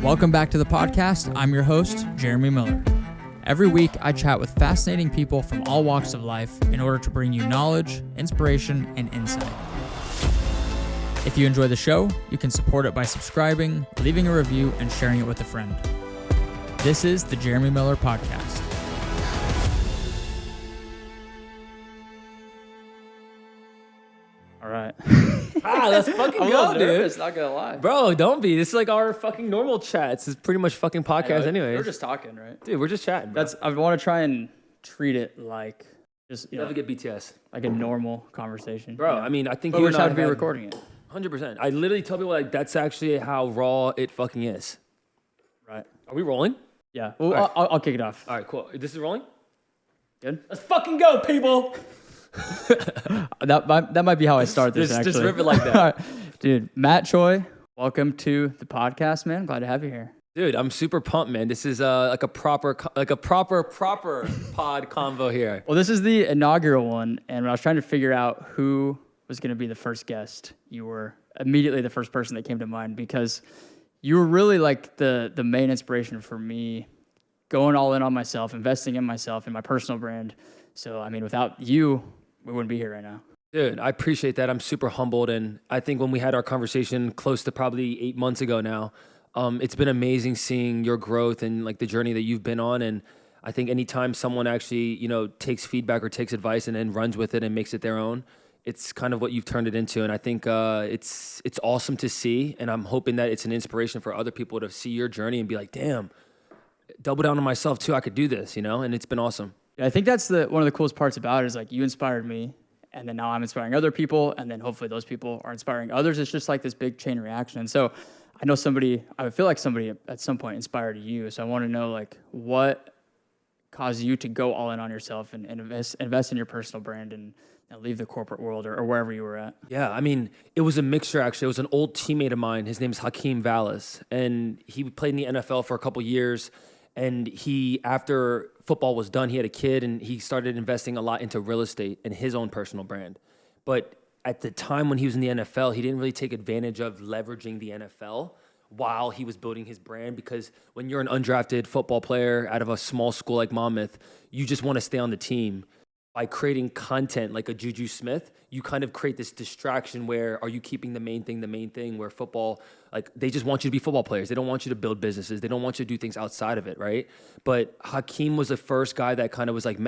Welcome back to the podcast. I'm your host, JMILLER. Every week, I chat with fascinating people from all walks of life in order to bring you knowledge, inspiration, and insight. If you enjoy the show, you can support it by subscribing, leaving a review, and sharing it with a friend. This is the JMILLER Podcast. All right. Let's fucking go, dude. Nervous, not gonna lie. Bro, don't be. This is like our fucking normal chats. It's pretty much fucking podcast anyway. We're just talking, right? Dude, we're just chatting, bro. I want to try and treat it like just, Never get BTS. like a normal conversation. Bro, you know? I mean, I think But you we and just I have to be recording it. 100%. I literally tell people, like, that's actually how raw it fucking is. Right. Are we rolling? Yeah. Well, All right. I'll kick it off. All right, cool. This is rolling? Good? Let's fucking go, people. That might be how I start this, actually. Just rip it like that. All right. Dude, Matt Choi, welcome to the podcast, man. Glad to have you here. Dude, I'm super pumped, man. This is like a proper pod convo here. Well, this is the inaugural one, and when I was trying to figure out who was going to be the first guest, you were immediately the first person that came to mind because you were really like the main inspiration for me going all in on myself, investing in myself, in my personal brand. So, I mean, without you, we wouldn't be here right now. Dude, I appreciate that. I'm super humbled. And I think when we had our conversation close to probably 8 months ago now, it's been amazing seeing your growth and like the journey that you've been on. And I think anytime someone actually, takes feedback or takes advice and then runs with it and makes it their own, it's kind of what you've turned it into. And I think it's awesome to see. And I'm hoping that it's an inspiration for other people to see your journey and be like, damn, double down on myself too. I could do this, and it's been awesome. Yeah, I think that's one of the coolest parts about it is like you inspired me. And then now I'm inspiring other people, and then hopefully those people are inspiring others. It's just like this big chain reaction. And so I feel like somebody at some point inspired you. So I want to know like what caused you to go all in on yourself and invest in your personal brand and leave the corporate world or wherever you were at. Yeah, I mean, it was a mixture actually. It was an old teammate of mine. His name's Hakeem Valles, and he played in the NFL for a couple years. And after football was done, he had a kid and he started investing a lot into real estate and his own personal brand. But at the time when he was in the NFL, he didn't really take advantage of leveraging the NFL while he was building his brand, because when you're an undrafted football player out of a small school like Monmouth, you just want to stay on the team. By creating content like a Juju Smith, you kind of create this distraction where are you keeping the main thing, where football, like they just want you to be football players. They don't want you to build businesses. They don't want you to do things outside of it, right? But Hakeem was the first guy that kind of was like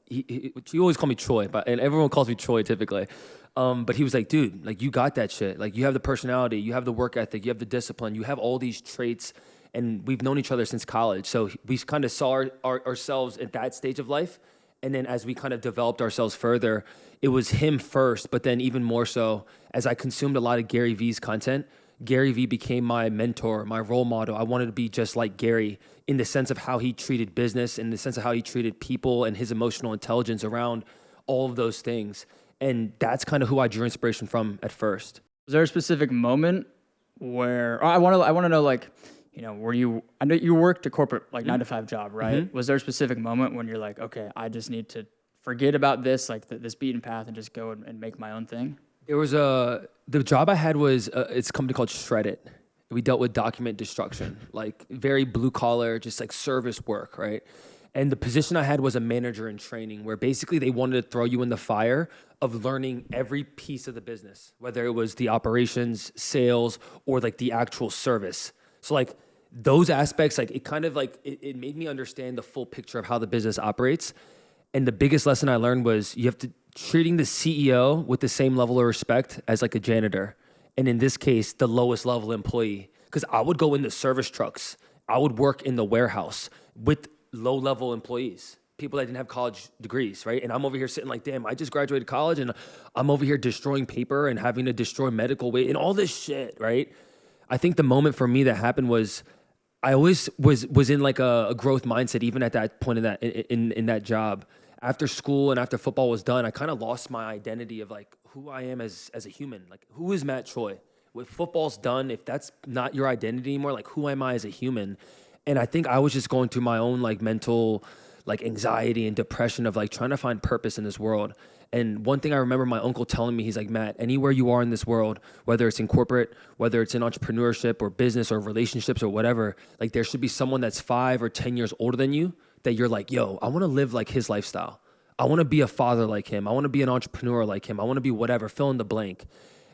he always called me Choi, and everyone calls me Choi typically. But he was like, dude, like you got that shit. Like you have the personality, you have the work ethic, you have the discipline, you have all these traits, and we've known each other since college. So we kind of saw ourselves at that stage of life. And then as we kind of developed ourselves further, it was him first, but then even more so as I consumed a lot of Gary Vee's content. Gary Vee became my mentor, my role model. I wanted to be just like Gary in the sense of how he treated business, in the sense of how he treated people and his emotional intelligence around all of those things. And that's kind of who I drew inspiration from at first. Was there a specific moment where I want to know like, I know you worked a corporate like 9-to-5 job, right? Mm-hmm. Was there a specific moment when you're like, okay, I just need to forget about this, like this beaten path and just go and make my own thing? There was the job I had was, it's a company called Shred It. We dealt with document destruction, like very blue collar, just like service work, right? And the position I had was a manager in training, where basically they wanted to throw you in the fire of learning every piece of the business, whether it was the operations, sales, or like the actual service. So like those aspects, like it kind of like, it made me understand the full picture of how the business operates. And the biggest lesson I learned was you have to treating the CEO with the same level of respect as like a janitor. And in this case, the lowest level employee. Because I would go in the service trucks. I would work in the warehouse with low level employees, people that didn't have college degrees, right? And I'm over here sitting like, damn, I just graduated college and I'm over here destroying paper and having to destroy medical waste and all this shit, right? I think the moment for me that happened was I always was in like a growth mindset, even at that point in that job. After school and after football was done, I kind of lost my identity of like who I am as a human. Like, who is Matt Choi? With football's done, if that's not your identity anymore, like who am I as a human? And I think I was just going through my own like mental like anxiety and depression of like trying to find purpose in this world. And one thing I remember my uncle telling me, he's like, Matt, anywhere you are in this world, whether it's in corporate, whether it's in entrepreneurship or business or relationships or whatever, like there should be someone that's 5 or 10 years older than you that you're like, yo, I want to live like his lifestyle. I want to be a father like him. I want to be an entrepreneur like him. I want to be whatever, fill in the blank.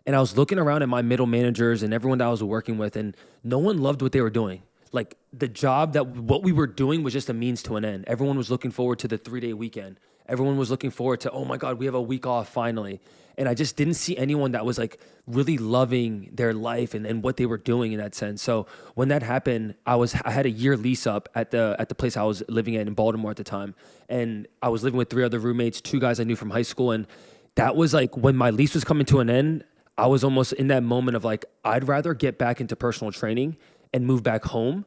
And I was looking around at my middle managers and everyone that I was working with, and no one loved what they were doing. Like the job what we were doing was just a means to an end. Everyone was looking forward to the 3-day weekend. Everyone was looking forward to, oh my God, we have a week off finally. And I just didn't see anyone that was like really loving their life and what they were doing in that sense. So when that happened, I had a year lease up at the place I was living in Baltimore at the time. And I was living with 3 other roommates, 2 guys I knew from high school. And that was like when my lease was coming to an end, I was almost in that moment of like, I'd rather get back into personal training and move back home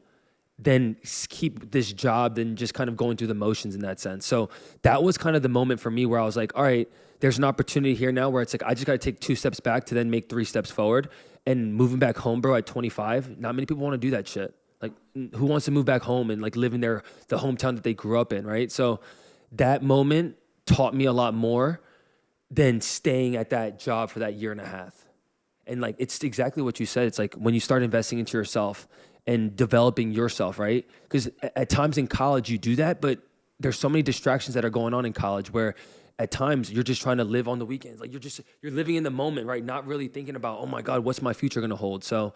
than keep this job than just kind of going through the motions in that sense. So that was kind of the moment for me where I was like, all right, there's an opportunity here now where it's like, I just got to take 2 steps back to then make 3 steps forward. And moving back home, bro, at 25, not many people want to do that shit. Like who wants to move back home and like live in the hometown that they grew up in, right? So that moment taught me a lot more than staying at that job for that 1.5 years. And like, it's exactly what you said. It's like when you start investing into yourself and developing yourself, right? Because at times in college you do that, but there's so many distractions that are going on in college where at times you're just trying to live on the weekends. Like you're living in the moment, right? Not really thinking about, oh my God, what's my future gonna hold? So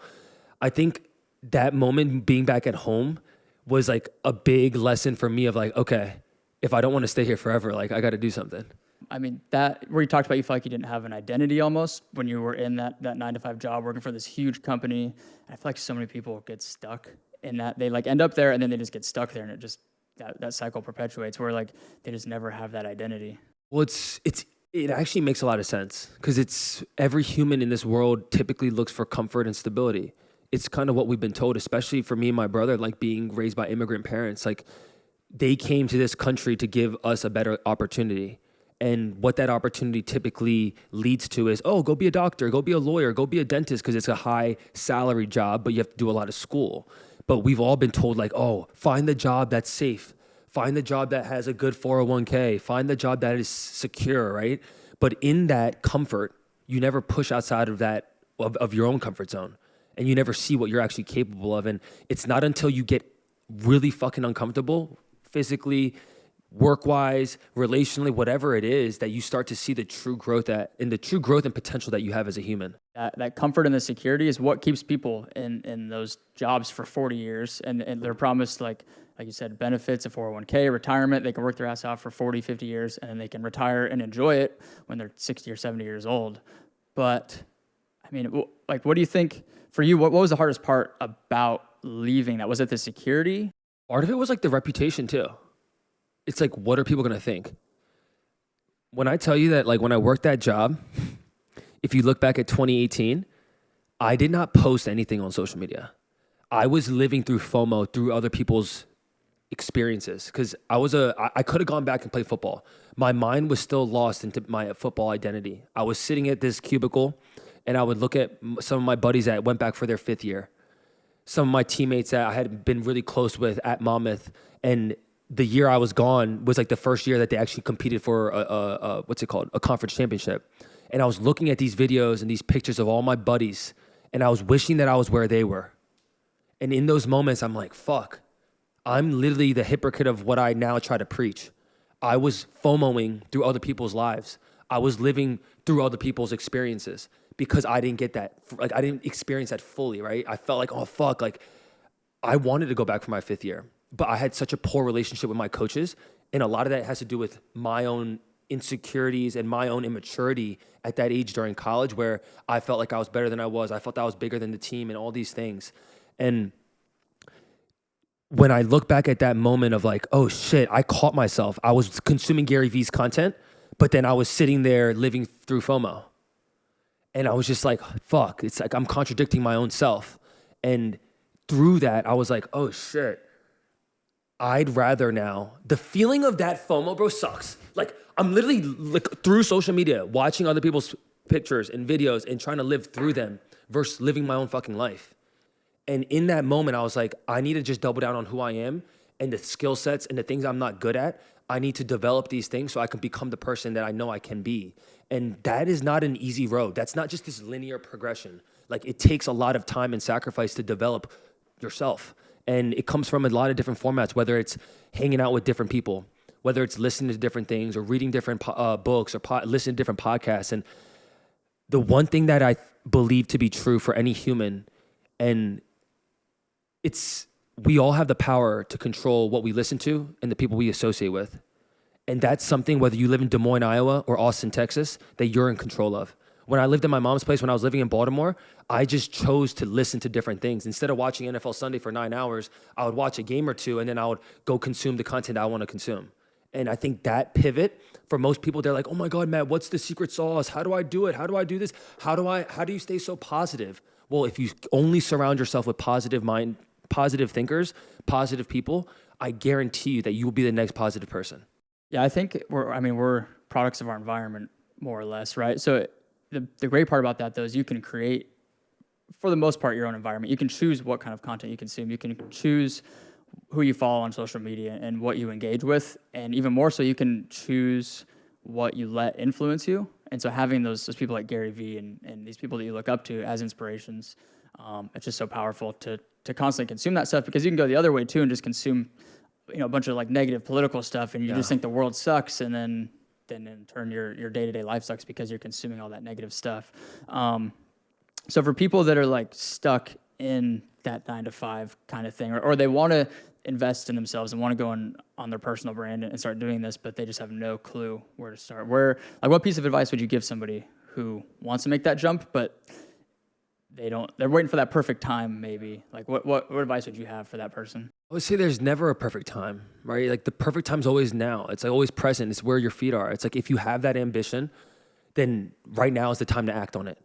I think that moment being back at home was like a big lesson for me of like, okay, if I don't want to stay here forever, like I got to do something. I mean, that where you talked about you felt like you didn't have an identity almost when you were in that 9-to-5 job working for this huge company. And I feel like so many people get stuck in that. They like end up there and then they just get stuck there, and it just that cycle perpetuates where like they just never have that identity. Well, it actually makes a lot of sense because it's every human in this world typically looks for comfort and stability. It's kind of what we've been told, especially for me and my brother, like being raised by immigrant parents. Like they came to this country to give us a better opportunity. And what that opportunity typically leads to is, oh, go be a doctor, go be a lawyer, go be a dentist, because it's a high salary job, but you have to do a lot of school. But we've all been told like, oh, find the job that's safe. Find the job that has a good 401k. Find the job that is secure, right? But in that comfort, you never push outside of that, of your own comfort zone. And you never see what you're actually capable of. And it's not until you get really fucking uncomfortable, physically, work-wise, relationally, whatever it is, that you start to see the true growth and potential that you have as a human. That comfort and the security is what keeps people in those jobs for 40 years. And they're promised, like you said, benefits, a 401k, retirement. They can work their ass off for 40, 50 years, and then they can retire and enjoy it when they're 60 or 70 years old. But, I mean, like, what do you think, for you, what was the hardest part about leaving that? Was it the security? Part of it was like the reputation too. It's like, what are people going to think? When I tell you that, like when I worked that job, if you look back at 2018, I did not post anything on social media. I was living through FOMO, through other people's experiences, because I could have gone back and played football. My mind was still lost into my football identity. I was sitting at this cubicle and I would look at some of my buddies that went back for their 5th year, some of my teammates that I had been really close with at Monmouth, and the year I was gone was like the first year that they actually competed for a conference championship. And I was looking at these videos and these pictures of all my buddies, and I was wishing that I was where they were. And in those moments, I'm like, fuck, I'm literally the hypocrite of what I now try to preach. I was FOMOing through other people's lives. I was living through other people's experiences because I didn't get that. Like, I didn't experience that fully, right? I felt like, oh, fuck, like I wanted to go back for my 5th year. But I had such a poor relationship with my coaches, and a lot of that has to do with my own insecurities and my own immaturity at that age during college, where I felt like I was better than I was. I felt I was bigger than the team and all these things. And when I look back at that moment of like, oh shit, I caught myself. I was consuming Gary Vee's content, but then I was sitting there living through FOMO. And I was just like, fuck, it's like I'm contradicting my own self. And through that, I was like, oh shit, I'd rather now, the feeling of that FOMO, bro, sucks. Like, I'm literally through social media, watching other people's pictures and videos and trying to live through them versus living my own fucking life. And in that moment, I was like, I need to just double down on who I am and the skill sets and the things I'm not good at. I need to develop these things so I can become the person that I know I can be. And that is not an easy road. That's not just this linear progression. Like, it takes a lot of time and sacrifice to develop yourself. And it comes from a lot of different formats, whether it's hanging out with different people, whether it's listening to different things or reading different books or listening to different podcasts. And the one thing that I believe to be true for any human, and we all have the power to control what we listen to and the people we associate with. And that's something, whether you live in Des Moines, Iowa or Austin, Texas, that you're in control of. When I lived at my mom's place, when I was living in Baltimore, I just chose to listen to different things. Instead of watching NFL Sunday for 9 hours, I would watch a game or two, and then I would go consume the content I want to consume. And I think that pivot, for most people, they're like, oh my God, Matt, what's the secret sauce? How do I do it? How do I do this? How do you stay so positive? Well, if you only surround yourself with positive thinkers, positive people, I guarantee you that you will be the next positive person. Yeah, I think we're products of our environment, more or less, right? So the great part about that, though, is you can create, for the most part, your own environment. You can choose what kind of content you consume. You can choose who you follow on social media and what you engage with. And even more so, you can choose what you let influence you. And so having those people like Gary Vee and these people that you look up to as inspirations, it's just so powerful to constantly consume that stuff, because you can go the other way too and just consume, a bunch of like negative political stuff, and you just think the world sucks, and then in turn your day-to-day life sucks because you're consuming all that negative stuff. So for people that are like stuck in that 9-to-5 kind of thing, or they want to invest in themselves and want to go on their personal brand and start doing this, but they just have no clue where to start, what piece of advice would you give somebody who wants to make that jump, but they're waiting for that perfect time, maybe? Like, what advice would you have for that person? I would say there's never a perfect time, right? Like, the perfect time's always now. It's like always present. It's where your feet are. It's like, if you have that ambition, then right now is the time to act on it.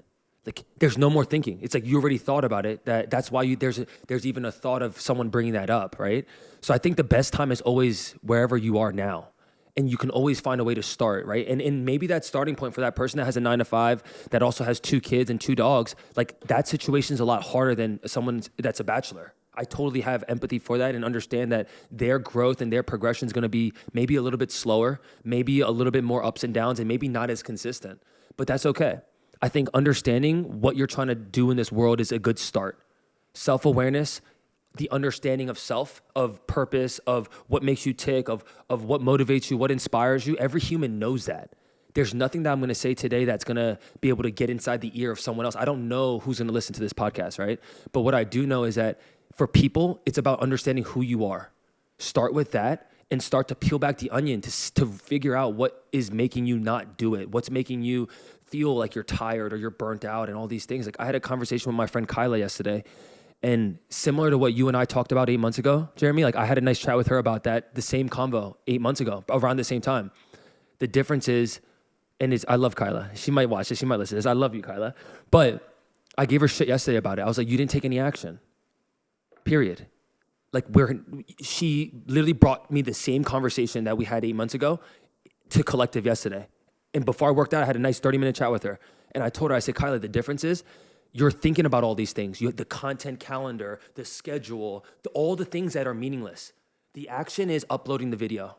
Like, there's no more thinking. It's like you already thought about it. That's why there's even a thought of someone bringing that up, right? So I think the best time is always wherever you are now. And you can always find a way to start, right? And maybe that starting point for that person that has a 9-to-5, that also has 2 kids and 2 dogs, like, that situation is a lot harder than someone that's a bachelor. I totally have empathy for that and understand that their growth and their progression is going to be maybe a little bit slower, maybe a little bit more ups and downs, and maybe not as consistent. But that's okay. I think understanding what you're trying to do in this world is a good start. Self-awareness, the understanding of self, of purpose, of what makes you tick, of what motivates you, what inspires you. Every human knows that. There's nothing that I'm going to say today that's going to be able to get inside the ear of someone else. I don't know who's going to listen to this podcast, right? But what I do know is that for people, it's about understanding who you are. Start with that and start to peel back the onion to figure out what is making you not do it, what's making you feel like you're tired or you're burnt out and all these things. Like, I had a conversation with my friend Kyla yesterday, and similar to what you and I talked about 8 months ago, Jeremy, like, I had a nice chat with her about that, the same convo 8 months ago, around the same time. The difference is, I love Kyla. She might watch this. She might listen to this. I love you, Kyla. But I gave her shit yesterday about it. I was like, you didn't take any action. Period. Like, she literally brought me the same conversation that we had 8 months ago to collective yesterday. And before I worked out, I had a nice 30-minute chat with her. And I told her, I said, Kyla, the difference is you're thinking about all these things. You have the content calendar, the schedule, all the things that are meaningless. The action is uploading the video.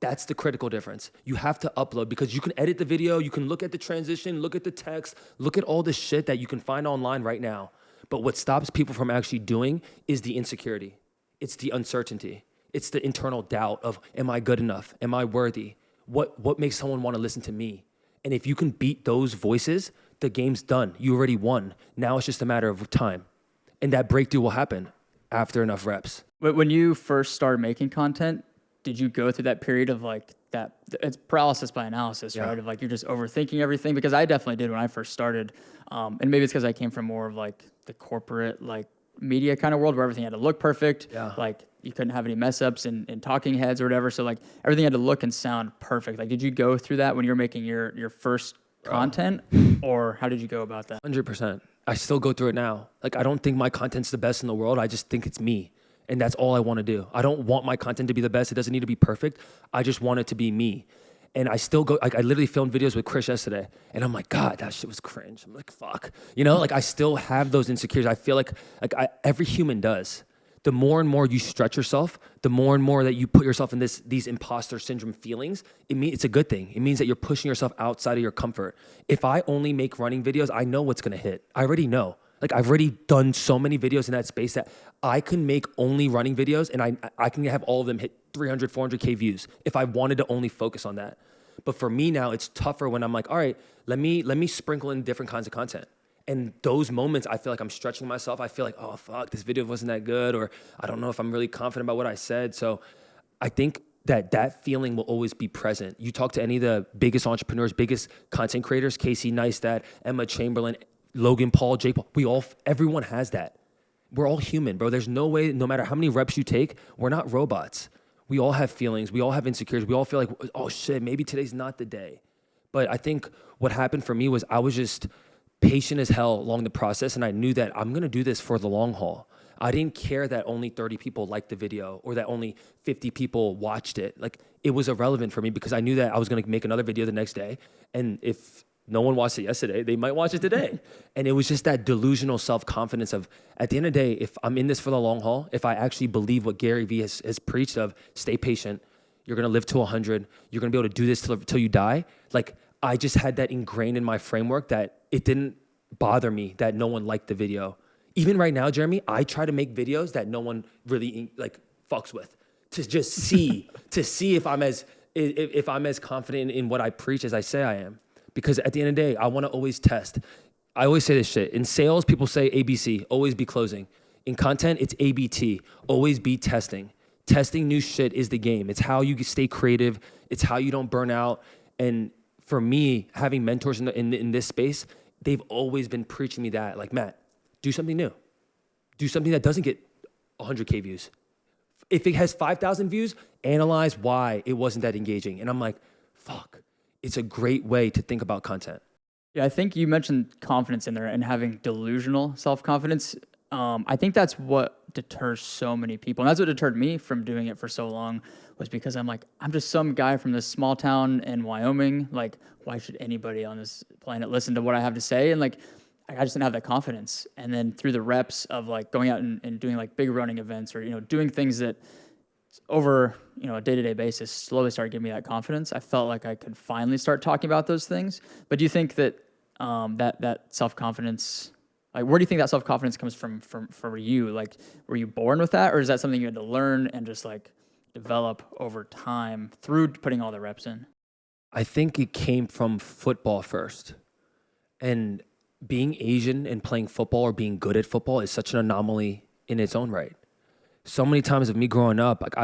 That's the critical difference. You have to upload, because you can edit the video, you can look at the transition, look at the text, look at all the shit that you can find online right now. But what stops people from actually doing is the insecurity. It's the uncertainty. It's the internal doubt of, am I good enough? Am I worthy? What makes someone want to listen to me? And if you can beat those voices, the game's done. You already won. Now it's just a matter of time. And that breakthrough will happen after enough reps. When you first started making content, did you go through that period of like that, it's paralysis by analysis, right? Of like, you're just overthinking everything? Because I definitely did when I first started. And maybe it's because I came from more of like the corporate, like media kind of world where everything had to look perfect. Like, you couldn't have any mess ups in talking heads or whatever. So like, everything had to look and sound perfect. Like, did you go through that when you were making your first content, or how did you go about that? 100%. I still go through it now. Like, I don't think my content's the best in the world. I just think it's me. And that's all I want to do. I don't want my content to be the best. It doesn't need to be perfect. I just want it to be me. And I still go, like, I literally filmed videos with Chris yesterday, and I'm like, God, that shit was cringe. I'm like, fuck. Like, I still have those insecurities. I feel like every human does. The more and more you stretch yourself, the more and more that you put yourself in these imposter syndrome feelings, it's a good thing. It means that you're pushing yourself outside of your comfort. If I only make running videos, I know what's gonna hit. I already know. Like I've already done so many videos in that space that I can make only running videos and I can have all of them hit 300, 400K views if I wanted to only focus on that. But for me now, it's tougher when I'm like, all right, let me sprinkle in different kinds of content. And those moments, I feel like I'm stretching myself. I feel like, oh, fuck, this video wasn't that good, or I don't know if I'm really confident about what I said. So I think that feeling will always be present. You talk to any of the biggest entrepreneurs, biggest content creators, Casey Neistat, Emma Chamberlain, Logan Paul, Jake Paul, everyone has that. We're all human, bro. There's no way, no matter how many reps you take, we're not robots. We all have feelings. We all have insecurities. We all feel like, oh shit, maybe today's not the day. But I think what happened for me was I was just patient as hell along the process, and I knew that I'm gonna do this for the long haul. I didn't care that only 30 people liked the video or that only 50 people watched it. Like, it was irrelevant for me because I knew that I was gonna make another video the next day, and if no one watched it yesterday, they might watch it today. And it was just that delusional self-confidence of, at the end of the day, if I'm in this for the long haul, if I actually believe what Gary Vee has preached of stay patient, you're gonna live to 100, you're gonna be able to do this till you die. Like, I just had that ingrained in my framework that it didn't bother me that no one liked the video. Even right now, Jeremy, I try to make videos that no one really like fucks with, to just see, if I'm as confident in what I preach as I say I am. Because at the end of the day, I want to always test. I always say this shit. In sales, people say ABC, always be closing. In content, it's ABT, always be testing. Testing new shit is the game. It's how you stay creative. It's how you don't burn out. And for me, having mentors in this space, they've always been preaching me that, like, Matt, do something new. Do something that doesn't get 100K views. If it has 5,000 views, analyze why it wasn't that engaging. And I'm like, fuck, it's a great way to think about content. Yeah, I think you mentioned confidence in there and having delusional self-confidence. I think that's what deters so many people. And that's what deterred me from doing it for so long, was because I'm like, I'm just some guy from this small town in Wyoming. Like, why should anybody on this planet listen to what I have to say? And like, I just didn't have that confidence. And then through the reps of like going out and doing like big running events, or, you know, doing things that over, you know, a day-to-day basis slowly started giving me that confidence. I felt like I could finally start talking about those things. But do you think that that self-confidence, like, where do you think that self-confidence comes from for you? Like, were you born with that, or is that something you had to learn and just like develop over time through putting all the reps in? I think it came from football first. And being Asian and playing football or being good at football is such an anomaly in its own right. So many times of me growing up, like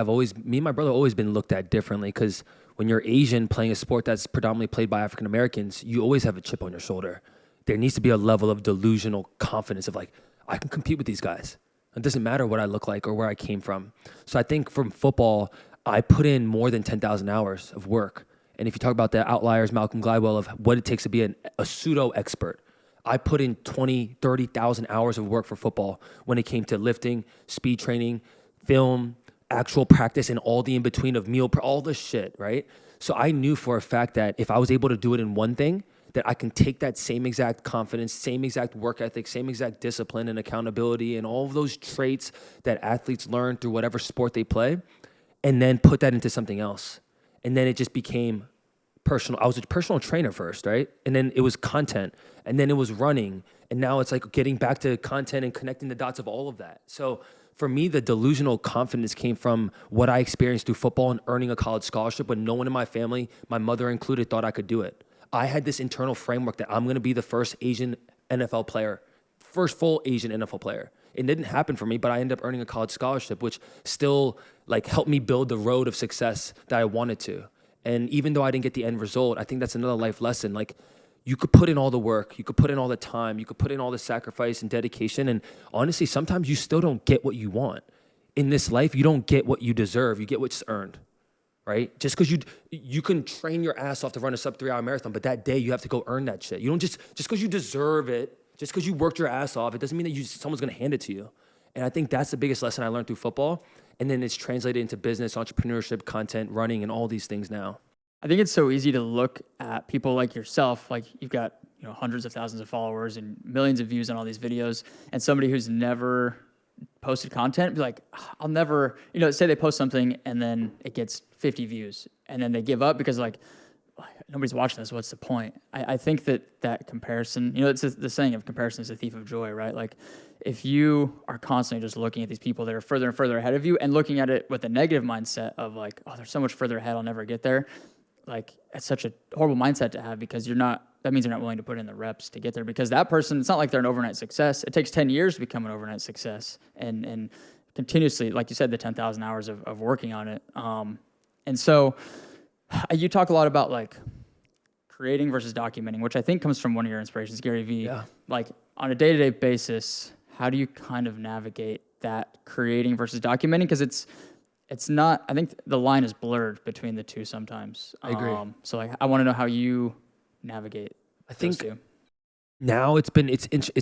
me and my brother always been looked at differently, because when you're Asian playing a sport that's predominantly played by African Americans, you always have a chip on your shoulder. There needs to be a level of delusional confidence of like, I can compete with these guys. It doesn't matter what I look like or where I came from. So I think from football, I put in more than 10,000 hours of work. And if you talk about the outliers, Malcolm Gladwell, of what it takes to be a pseudo expert, I put in 20, 30,000 hours of work for football when it came to lifting, speed training, film, actual practice, and all the in-between of all the shit, right? So I knew for a fact that if I was able to do it in one thing, that I can take that same exact confidence, same exact work ethic, same exact discipline and accountability and all of those traits that athletes learn through whatever sport they play, and then put that into something else. And then it just became personal. I was a personal trainer first, right? And then it was content, and then it was running, and now it's like getting back to content and connecting the dots of all of that. So for me, the delusional confidence came from what I experienced through football and earning a college scholarship when no one in my family, my mother included, thought I could do it. I had this internal framework that I'm going to be the first Asian NFL player, first full Asian NFL player. It didn't happen for me, but I ended up earning a college scholarship, which still like helped me build the road of success that I wanted to. And even though I didn't get the end result, I think that's another life lesson. Like, you could put in all the work, you could put in all the time, you could put in all the sacrifice and dedication. And honestly, sometimes you still don't get what you want. In this life, you don't get what you deserve. You get what's earned, right? Just because you can train your ass off to run a sub 3 hour marathon, but that day you have to go earn that shit. You don't just because you deserve it, just because you worked your ass off, it doesn't mean that someone's going to hand it to you. And I think that's the biggest lesson I learned through football. And then it's translated into business, entrepreneurship, content, running, and all these things now. I think it's so easy to look at people like yourself, like you've got, you know, hundreds of thousands of followers and millions of views on all these videos, and somebody who's never posted content, be like, I'll never, say they post something and then it gets 50 views and then they give up because like, nobody's watching this. What's the point? I think that comparison, it's the saying of comparison is a thief of joy, right? Like if you are constantly just looking at these people that are further and further ahead of you and looking at it with a negative mindset of like, oh, they're so much further ahead, I'll never get there. Like it's such a horrible mindset to have because that means you're not willing to put in the reps to get there because that person, it's not like they're an overnight success. It takes 10 years to become an overnight success and continuously, like you said, the 10,000 hours of working on it. And so you talk a lot about like creating versus documenting, which I think comes from one of your inspirations, Gary Vee. Yeah. Like on a day-to-day basis, how do you kind of navigate that creating versus documenting? Because it's not, I think the line is blurred between the two sometimes. I agree. So like, I want to know how you navigate. I think those two. now it's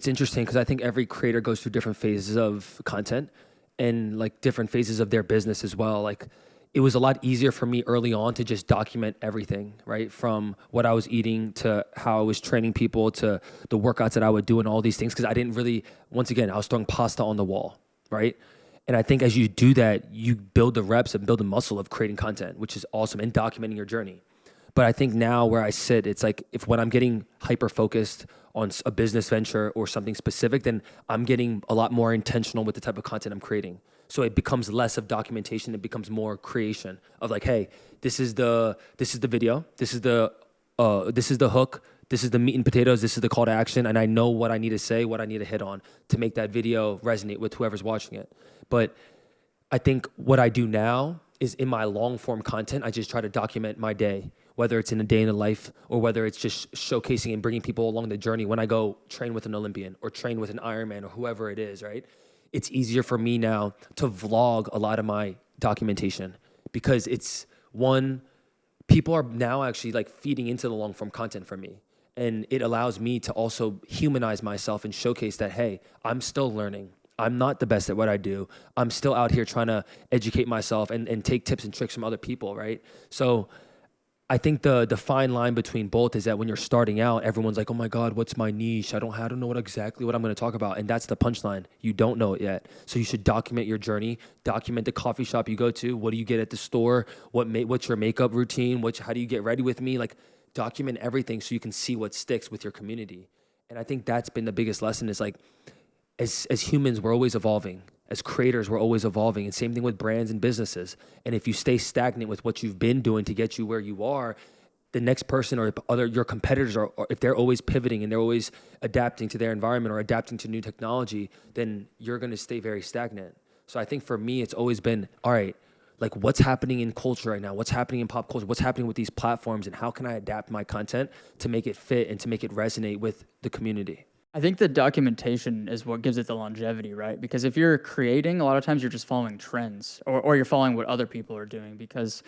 interesting because I think every creator goes through different phases of content and like different phases of their business as well. Like it was a lot easier for me early on to just document everything, right? From what I was eating to how I was training people to the workouts that I would do and all these things. Cause I didn't really, once again, I was throwing pasta on the wall, right? And I think as you do that, you build the reps and build the muscle of creating content, which is awesome, and documenting your journey. But I think now where I sit, it's like when I'm getting hyper focused on a business venture or something specific, then I'm getting a lot more intentional with the type of content I'm creating. So it becomes less of documentation. It becomes more creation of like, hey, this is the video. This is the hook. This is the meat and potatoes. This is the call to action. And I know what I need to say, what I need to hit on to make that video resonate with whoever's watching it. But I think what I do now is in my long form content, I just try to document my day, whether it's in a day in the life or whether it's just showcasing and bringing people along the journey when I go train with an Olympian or train with an Ironman or whoever it is, right? It's easier for me now to vlog a lot of my documentation because it's one, people are now actually like feeding into the long form content for me. And it allows me to also humanize myself and showcase that, hey, I'm still learning. I'm not the best at what I do. I'm still out here trying to educate myself and take tips and tricks from other people, right? So I think the fine line between both is that when you're starting out, everyone's like, oh my God, what's my niche? I don't know exactly what I'm going to talk about. And that's the punchline. You don't know it yet. So you should document your journey, document the coffee shop you go to. What do you get at the store? What's your makeup routine? How do you get ready with me? Like document everything so you can see what sticks with your community. And I think that's been the biggest lesson is like, as humans, we're always evolving. As creators, we're always evolving. And same thing with brands and businesses. And if you stay stagnant with what you've been doing to get you where you are, the next person or your competitors are, if they're always pivoting and they're always adapting to their environment or adapting to new technology, then you're going to stay very stagnant. So I think for me, it's always been, all right, like what's happening in culture right now? What's happening in pop culture? What's happening with these platforms? And how can I adapt my content to make it fit and to make it resonate with the community? I think the documentation is what gives it the longevity, right? Because if you're creating, a lot of times you're just following trends or you're following what other people are doing because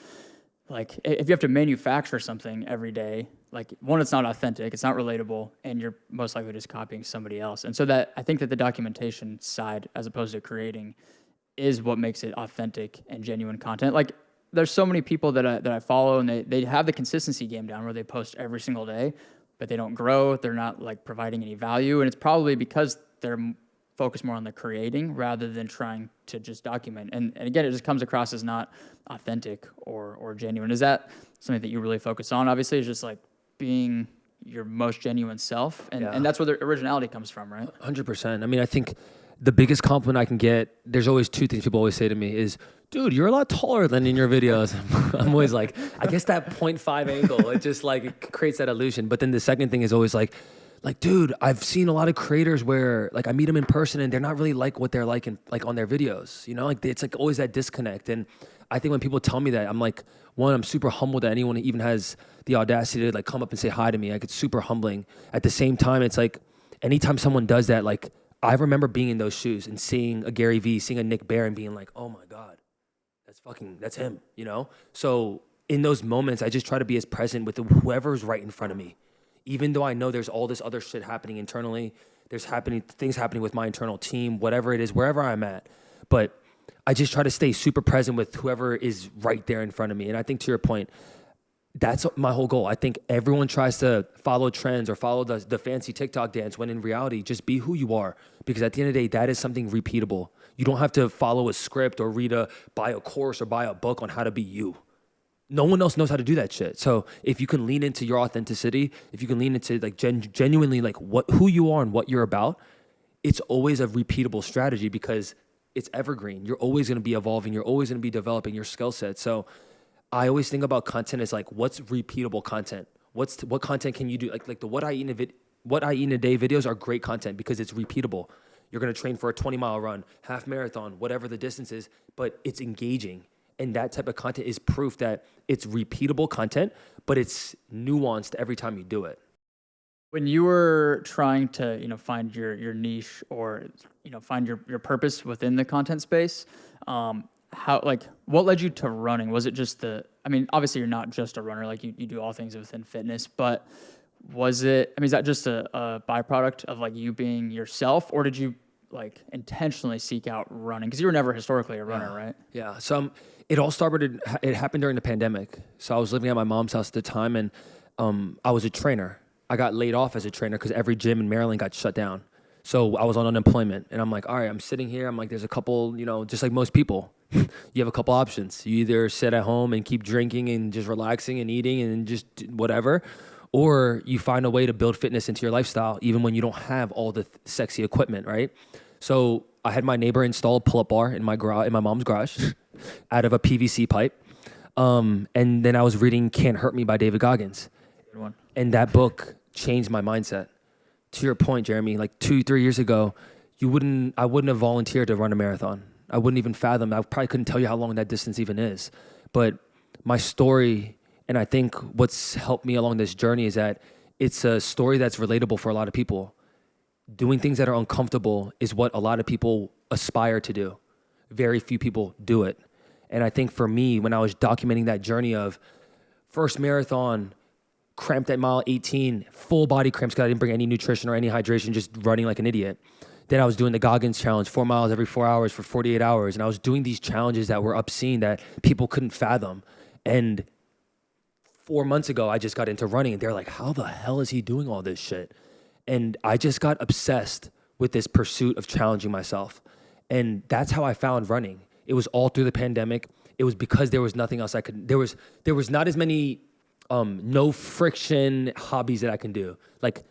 like if you have to manufacture something every day, like one, it's not authentic, it's not relatable, and you're most likely just copying somebody else. And so that I think that the documentation side, as opposed to creating, is what makes it authentic and genuine content. Like there's so many people that I follow and they have the consistency game down where they post every single day, but they don't grow. They're not like providing any value. And it's probably because they're focused more on the creating rather than trying to just document. And again, it just comes across as not authentic or genuine. Is that something that you really focus on? Obviously, it's just like being your most genuine self. And that's where the originality comes from, right? 100%. I mean, I think the biggest compliment I can get, there's always two things people always say to me is, dude, you're a lot taller than in your videos. I'm always like, I guess that 0.5 angle, it just like it creates that illusion. But then the second thing is always like, dude, I've seen a lot of creators where like I meet them in person and they're not really like what they're like in, like on their videos, you know, like it's like always that disconnect. And I think when people tell me that, I'm like, one, I'm super humbled that anyone even has the audacity to like come up and say hi to me. Like it's super humbling. At the same time, it's like anytime someone does that, like I remember being in those shoes and seeing a Gary Vee, seeing a Nick Bare and being like, oh my God, that's him, you know? So in those moments, I just try to be as present with whoever's right in front of me. Even though I know there's all this other shit happening internally, there's things happening with my internal team, whatever it is, wherever I'm at. But I just try to stay super present with whoever is right there in front of me. And I think to your point, That's my whole goal. I think everyone tries to follow trends or follow the fancy TikTok dance when in reality, just be who you are. Because at the end of the day, that is something repeatable. You don't have to follow a script or buy a course or buy a book on how to be you. No one else knows how to do that shit. So if you can lean into your authenticity, if you can lean into like genuinely like who you are and what you're about, it's always a repeatable strategy because it's evergreen. You're always going to be evolving. You're always going to be developing your skill set. So I always think about content as like, what's repeatable content? What content can you do? Like the what I eat in a day videos are great content because it's repeatable. You're going to train for a 20-mile run, half marathon, whatever the distance is, but it's engaging. And that type of content is proof that it's repeatable content, but it's nuanced every time you do it. When you were trying to, find your niche or, find your purpose within the content space, what led you to running? Was it just obviously you're not just a runner, like you do all things within fitness, but is that just a byproduct of like you being yourself, or did you like intentionally seek out running? Because you were never historically a runner, right? Yeah. So it happened during the pandemic. So I was living at my mom's house at the time, and I was a trainer. I got laid off as a trainer because every gym in Maryland got shut down. So I was on unemployment, and I'm like, all right, I'm sitting here. I'm like, there's a couple, just like most people, you have a couple options. You either sit at home and keep drinking and just relaxing and eating and just whatever, or you find a way to build fitness into your lifestyle, even when you don't have all the sexy equipment, right? So I had my neighbor install a pull-up bar in my mom's garage out of a PVC pipe. And then I was reading Can't Hurt Me by David Goggins. Good one. And that book changed my mindset. To your point, Jeremy, like 2-3 years ago, I wouldn't have volunteered to run a marathon. I wouldn't even fathom. I probably couldn't tell you how long that distance even is. But my story, and I think what's helped me along this journey is that it's a story that's relatable for a lot of people. Doing things that are uncomfortable is what a lot of people aspire to do. Very few people do it. And I think for me, when I was documenting that journey of first marathon, cramped at mile 18, full body cramps because I didn't bring any nutrition or any hydration, just running like an idiot. Then I was doing the Goggins challenge, 4 miles every 4 hours for 48 hours. And I was doing these challenges that were obscene that people couldn't fathom. And 4 months ago, I just got into running, and they're like, how the hell is he doing all this shit? And I just got obsessed with this pursuit of challenging myself. And that's how I found running. It was all through the pandemic. It was because there was nothing else I could, there was not as many no friction hobbies that I can do. Like,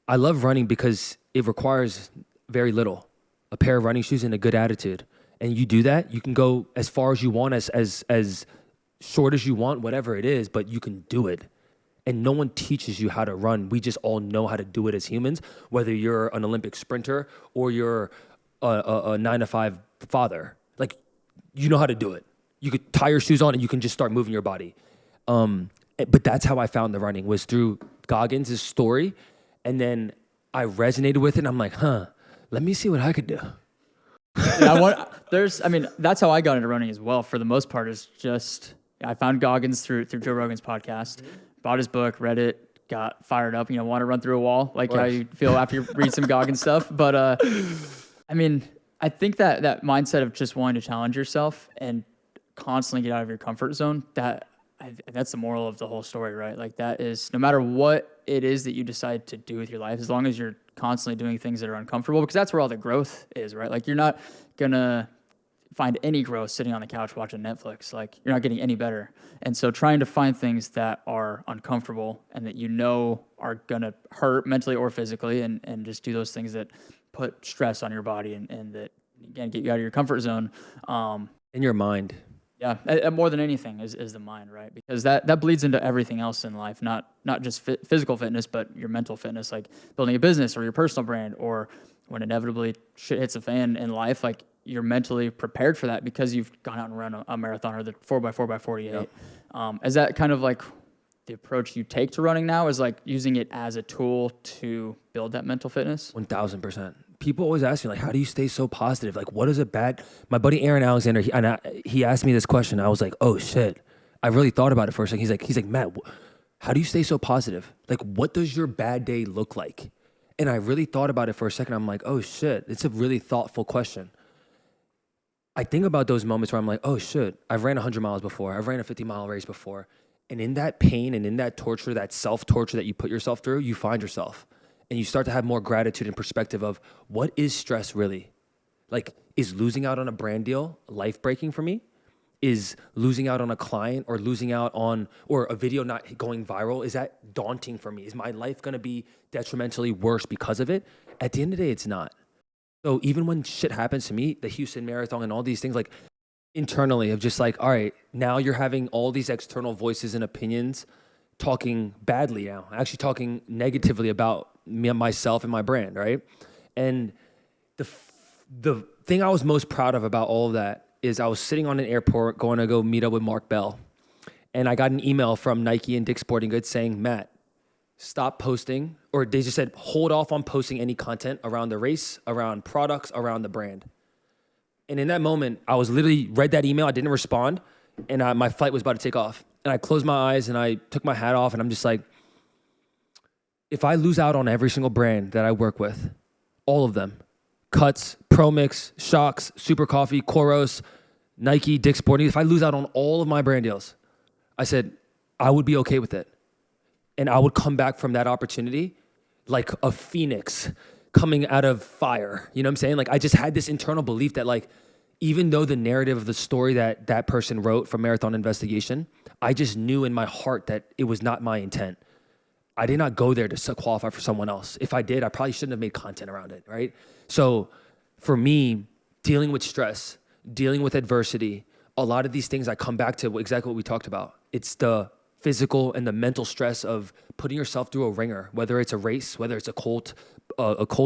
I love running because it requires very little. A pair of running shoes and a good attitude. And you do that, you can go as far as you want, as short as you want, whatever it is, but you can do it. And no one teaches you how to run. We just all know how to do it as humans, whether you're an Olympic sprinter or you're a 9-to-5 father. Like, you know how to do it. You could tie your shoes on and you can just start moving your body. But that's how I found the running, was through Goggins' story. And then I resonated with it, and I'm like, let me see what I could do. That's how I got into running as well. For the most part, is just I found Goggins through Joe Rogan's podcast, bought his book, read it, got fired up. Want to run through a wall, like how you feel after you read some Goggins stuff. But I think that mindset of just wanting to challenge yourself and constantly get out of your comfort zone, that's the moral of the whole story, right? Like, that is, no matter what it is that you decide to do with your life, as long as you're constantly doing things that are uncomfortable, because that's where all the growth is, right? Like, you're not gonna find any growth sitting on the couch watching Netflix. Like, you're not getting any better. And so trying to find things that are uncomfortable and that are gonna hurt mentally or physically, and just do those things that put stress on your body and that, again, get you out of your comfort zone. In your mind. Yeah, more than anything is the mind, right? Because that bleeds into everything else in life, not just physical fitness, but your mental fitness, like building a business or your personal brand, or when inevitably shit hits a fan in life, like, you're mentally prepared for that because you've gone out and run a marathon or the 4x4x48. Yep. Is that kind of like the approach you take to running now, is like using it as a tool to build that mental fitness? 1000%. People always ask me, like, how do you stay so positive? Like, what is a bad... My buddy Aaron Alexander, he asked me this question. I was like, oh, shit. I really thought about it for a second. He's like, Matt, how do you stay so positive? Like, what does your bad day look like? And I really thought about it for a second. I'm like, oh, shit. It's a really thoughtful question. I think about those moments where I'm like, oh, shit. I've ran 100 miles before. I've ran a 50-mile race before. And in that pain and in that torture, that self-torture that you put yourself through, you find yourself. And you start to have more gratitude and perspective of what is stress really? Like, is losing out on a brand deal life-breaking for me? Is losing out on a client or losing out on, or a video not going viral, is that daunting for me? Is my life gonna be detrimentally worse because of it? At the end of the day, it's not. So even when shit happens to me, the Houston Marathon and all these things, like internally of just like, all right, now you're having all these external voices and opinions talking badly now, actually talking negatively about me, myself and my brand, right? And the thing I was most proud of about all of that is I was sitting on an airport going to go meet up with Mark Bell. And I got an email from Nike and Dick's Sporting Goods saying, Matt, stop posting, or they just said, hold off on posting any content around the race, around products, around the brand. And in that moment, I was literally read that email. I didn't respond. And my flight was about to take off. And I closed my eyes and I took my hat off and I'm just like, if I lose out on every single brand that I work with, all of them, Cuts, Pro Mix, Shocks, Super Coffee, COROS, Nike, Dick's Sporting, if I lose out on all of my brand deals, I said, I would be okay with it. And I would come back from that opportunity like a phoenix coming out of fire. You know what I'm saying? Like, I just had this internal belief that, like, even though the narrative of the story that that person wrote from Marathon Investigation, I just knew in my heart that it was not my intent. I did not go there to qualify for someone else. If I did, I probably shouldn't have made content around it, right? So for me, dealing with stress, dealing with adversity, a lot of these things I come back to exactly what we talked about. It's the physical and the mental stress of putting yourself through a ringer, whether it's a race, whether it's a cold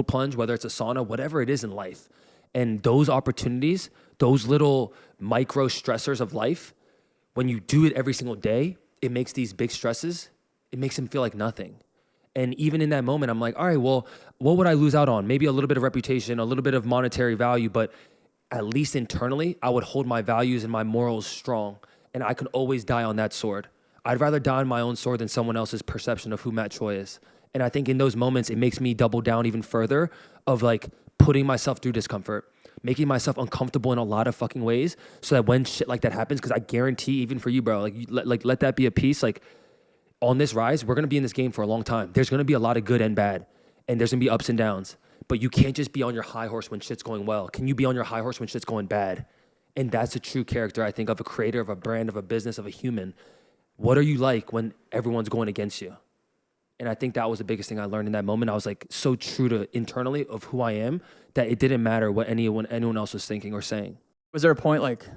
plunge, whether it's a sauna, whatever it is in life. And those opportunities, those little micro stressors of life, when you do it every single day, it makes these big stresses, it makes them feel like nothing. And even in that moment, I'm like, all right, well, what would I lose out on? Maybe a little bit of reputation, a little bit of monetary value, but at least internally, I would hold my values and my morals strong, and I could always die on that sword. I'd rather die on my own sword than someone else's perception of who Matt Choi is. And I think in those moments, it makes me double down even further of like putting myself through discomfort, making myself uncomfortable in a lot of fucking ways so that when shit like that happens, because I guarantee even for you, bro, like let that be a piece. Like on this rise, we're going to be in this game for a long time. There's going to be a lot of good and bad, and there's going to be ups and downs. But you can't just be on your high horse when shit's going well. Can you be on your high horse when shit's going bad? And that's a true character, I think, of a creator, of a brand, of a business, of a human. What are you like when everyone's going against you? And I think that was the biggest thing I learned in that moment. I was like so true to internally of who I am that it didn't matter what anyone else was thinking or saying. Was there a point, like,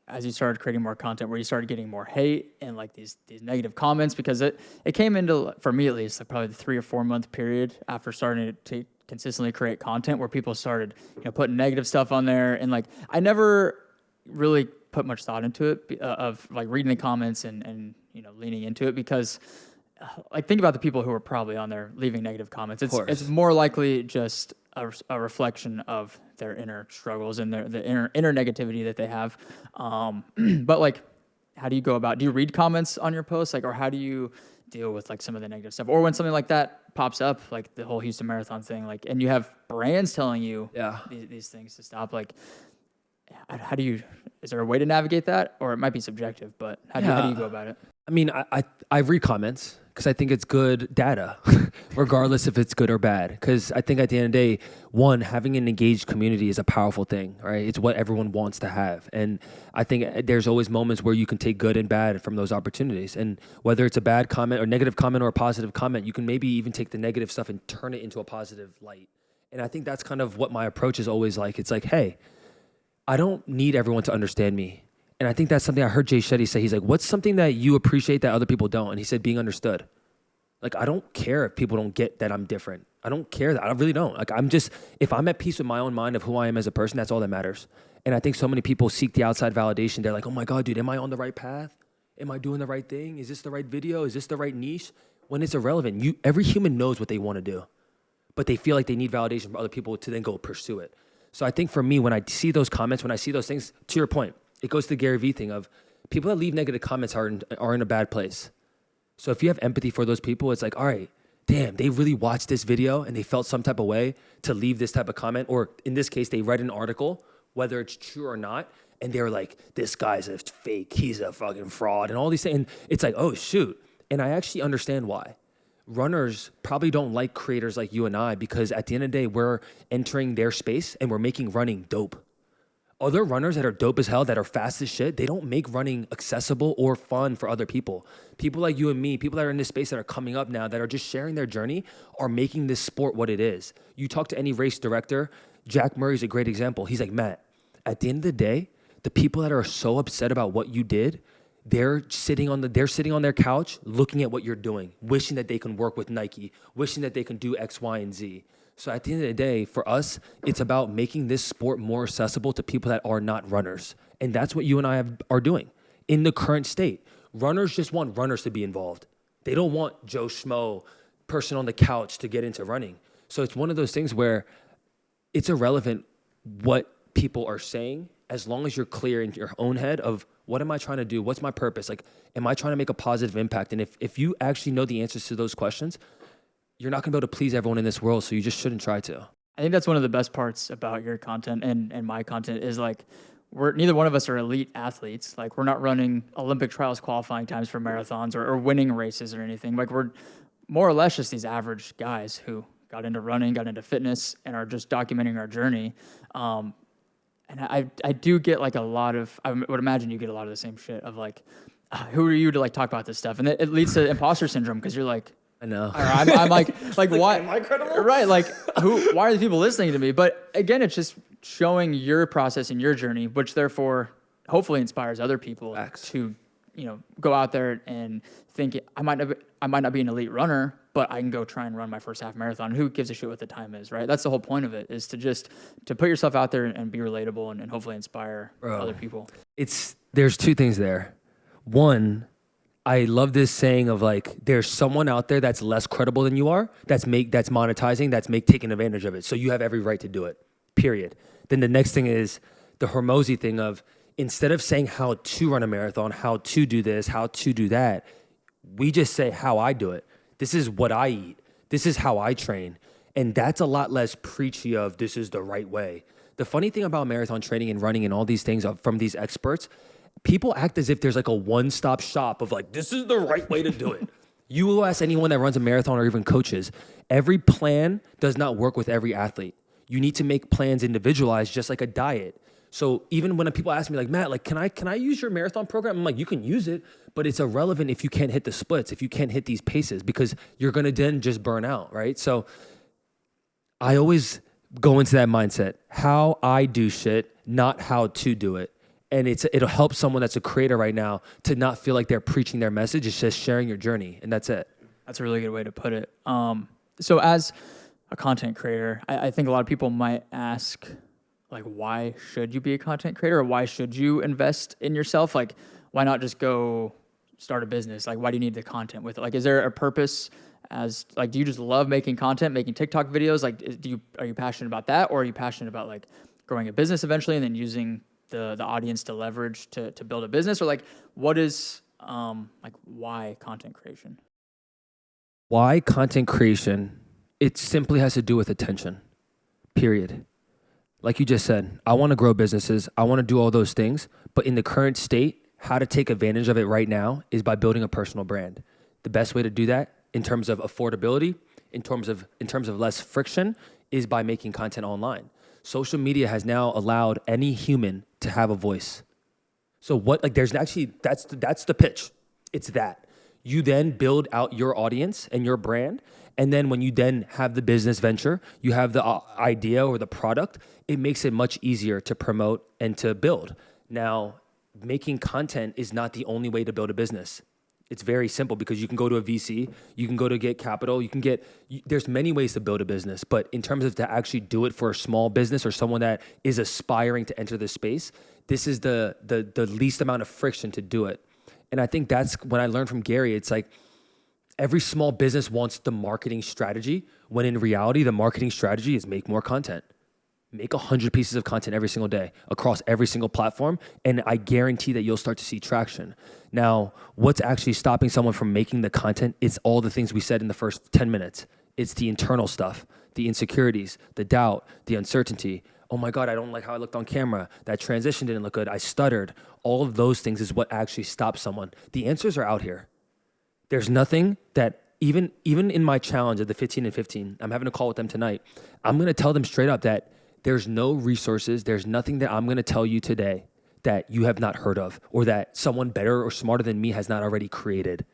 as you started creating more content, where you started getting more hate and like these negative comments? Because it came into, for me at least, like probably the 3 or 4 month period after starting to consistently create content where people started, putting negative stuff on there. And like, I never really put much thought into it of like reading the comments and leaning into it, because like, think about the people who are probably on there leaving negative comments. It's more likely just a reflection of their inner struggles and the inner negativity that they have. But like, how do you go about? Do you read comments on your posts, like, or how do you deal with like some of the negative stuff, or when something like that pops up, like the whole Houston Marathon thing, like, and you have brands telling you these things to stop? Like, how do you? Is there a way to navigate that, or it might be subjective? But how do you go about it? I mean, I read comments because I think it's good data, regardless if it's good or bad. Because I think at the end of the day, one, having an engaged community is a powerful thing, right? It's what everyone wants to have. And I think there's always moments where you can take good and bad from those opportunities. And whether it's a bad comment or negative comment or a positive comment, you can maybe even take the negative stuff and turn it into a positive light. And I think that's kind of what my approach is always like. It's like, hey, I don't need everyone to understand me. And I think that's something I heard Jay Shetty say. He's like, what's something that you appreciate that other people don't? And he said, being understood. Like, I don't care if people don't get that I'm different. I don't care that. I really don't. Like, if I'm at peace with my own mind of who I am as a person, that's all that matters. And I think so many people seek the outside validation. They're like, oh my God, dude, am I on the right path? Am I doing the right thing? Is this the right video? Is this the right niche? When it's irrelevant. Every human knows what they want to do, but they feel like they need validation from other people to then go pursue it. So I think for me, when I see those comments, when I see those things, to your point, it goes to the Gary Vee thing of people that leave negative comments are in a bad place. So if you have empathy for those people, it's like, all right, damn, they really watched this video and they felt some type of way to leave this type of comment. Or in this case, they read an article, whether it's true or not, And they were like, this guy's a fake, he's a fucking fraud, and all these things. And it's like, oh, shoot. And I actually understand why. Runners probably don't like creators like you and I, because at the end of the day, we're entering their space and we're making running dope. Other runners that are dope as hell, that are fast as shit, they don't make running accessible or fun for other people. People like you and me, people that are in this space that are coming up now, that are just sharing their journey, are making this sport what it is. You talk to any race director, Jack Murray's a great example. He's like, Matt, at the end of the day, the people that are so upset about what you did, they're sitting on their couch looking at what you're doing, wishing that they can work with Nike, wishing that they can do X, Y, and Z. So at the end of the day, for us, it's about making this sport more accessible to people that are not runners. And that's what you and I are doing in the current state. Runners just want runners to be involved. They don't want Joe Schmo, person on the couch, to get into running. So it's one of those things where it's irrelevant what people are saying, as long as you're clear in your own head of, what am I trying to do? What's my purpose? Like, am I trying to make a positive impact? And if you actually know the answers to those questions, you're not gonna be able to please everyone in this world, so you just shouldn't try to. I think that's one of the best parts about your content and my content is like, neither one of us are elite athletes. Like, we're not running Olympic trials qualifying times for marathons or winning races or anything. Like, we're more or less just these average guys who got into running, got into fitness, and are just documenting our journey. And I do get like a lot of, I would imagine you get a lot of the same shit of like, who are you to like talk about this stuff? And it leads to imposter syndrome, because you're like, I know. I'm like why? Am I credible? Right. Like, why are the people listening to me? But again, it's just showing your process and your journey, which therefore hopefully inspires other people to, go out there and think, I might not be an elite runner, but I can go try and run my first half marathon. Who gives a shit what the time is, right? That's the whole point of it, is to put yourself out there and be relatable and hopefully inspire other people. There's two things there. One, I love this saying of like, there's someone out there that's less credible than you are, that's monetizing, that's taking advantage of it. So you have every right to do it, period. Then the next thing is the Hormozy thing of, instead of saying how to run a marathon, how to do this, how to do that, we just say how I do it. This is what I eat. This is how I train. And that's a lot less preachy of this is the right way. The funny thing about marathon training and running and all these things from these experts, people act as if there's like a one-stop shop of like, this is the right way to do it. You will ask anyone that runs a marathon or even coaches, every plan does not work with every athlete. You need to make plans individualized, just like a diet. So even when people ask me like, Matt, like, can I use your marathon program? I'm like, you can use it, but it's irrelevant if you can't hit the splits, if you can't hit these paces, because you're going to then just burn out, right? So I always go into that mindset, how I do shit, not how to do it. And it'll help someone that's a creator right now to not feel like they're preaching their message. It's just sharing your journey, and that's it. That's a really good way to put it. So as a content creator, I think a lot of people might ask, like, why should you be a content creator, or why should you invest in yourself? Like, why not just go start a business? Like, why do you need the content with it? Like, is there a purpose do you just love making content, making TikTok videos? Like, are you passionate about that, or are you passionate about like growing a business eventually and then using the audience to leverage to build a business? Or like, what is why content creation? Why content creation? It simply has to do with attention, period. Like you just said, I want to grow businesses. I want to do all those things. But in the current state, how to take advantage of it right now is by building a personal brand. The best way to do that in terms of affordability, in terms of less friction, is by making content online. Social media has now allowed any human to have a voice. So that's the pitch. It's that. You then build out your audience and your brand. And then when you then have the business venture, you have the idea or the product, it makes it much easier to promote and to build. Now, making content is not the only way to build a business. It's very simple, because you can go to a VC, you can go to get capital, there's many ways to build a business. But in terms of to actually do it for a small business or someone that is aspiring to enter this space, this is the least amount of friction to do it. And I think that's when I learned from Gary, it's like, every small business wants the marketing strategy, when in reality, the marketing strategy is make more content. Make 100 pieces of content every single day across every single platform, and I guarantee that you'll start to see traction. Now, what's actually stopping someone from making the content? It's all the things we said in the first 10 minutes. It's the internal stuff, the insecurities, the doubt, the uncertainty. Oh my God, I don't like how I looked on camera. That transition didn't look good. I stuttered. All of those things is what actually stops someone. The answers are out here. There's nothing that even in my challenge of the 15 and 15, I'm having a call with them tonight. I'm going to tell them straight up that there's no resources. There's nothing that I'm going to tell you today that you have not heard of or that someone better or smarter than me has not already created.